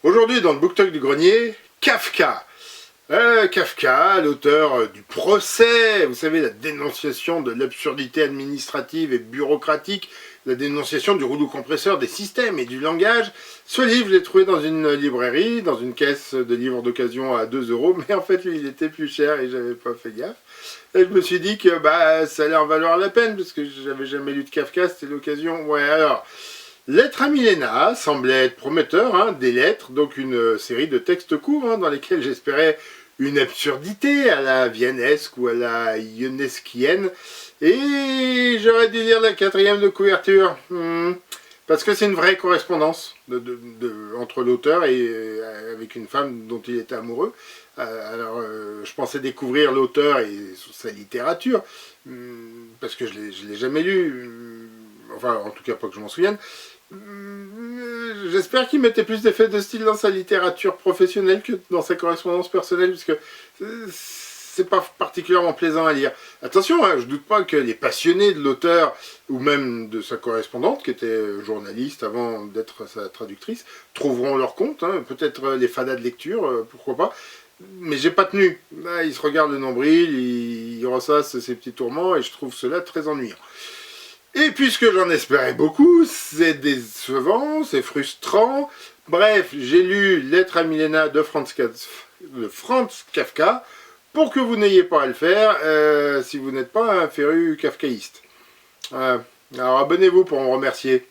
Aujourd'hui, dans le BookTok du grenier, Kafka. Kafka, l'auteur du procès, vous savez, la dénonciation de l'absurdité administrative et bureaucratique, la dénonciation du rouleau compresseur des systèmes et du langage. Ce livre, je l'ai trouvé dans une librairie, dans une caisse de livres d'occasion à 2 €, mais en fait, lui, il était plus cher et j'avais pas fait gaffe. Et je me suis dit que ça allait en valoir la peine, parce que j'avais jamais lu de Kafka, c'était l'occasion. Ouais, alors... Lettres à Milena semblait être prometteur, hein, des lettres, donc une série de textes courts dans lesquels j'espérais une absurdité à la viennesque ou à la ionesquienne. Et j'aurais dû lire la 4e de couverture, parce que c'est une vraie correspondance entre l'auteur et avec une femme dont il était amoureux. Je pensais découvrir l'auteur et sa littérature, parce que je ne l'ai jamais lu, enfin en tout cas pas que je m'en souvienne. J'espère qu'il mettait plus d'effets de style dans sa littérature professionnelle que dans sa correspondance personnelle, puisque c'est pas particulièrement plaisant à lire. Attention, je doute pas que les passionnés de l'auteur, ou même de sa correspondante, qui était journaliste avant d'être sa traductrice, trouveront leur compte, peut-être les fadas de lecture, pourquoi pas. Mais j'ai pas tenu. Là, il se regarde le nombril, il ressasse ses petits tourments, et je trouve cela très ennuyant. Et puisque j'en espérais beaucoup, c'est décevant, c'est frustrant. Bref, j'ai lu Lettres à Milena de Franz Kafka, pour que vous n'ayez pas à le faire si vous n'êtes pas un féru kafkaïste. Alors abonnez-vous pour me remercier.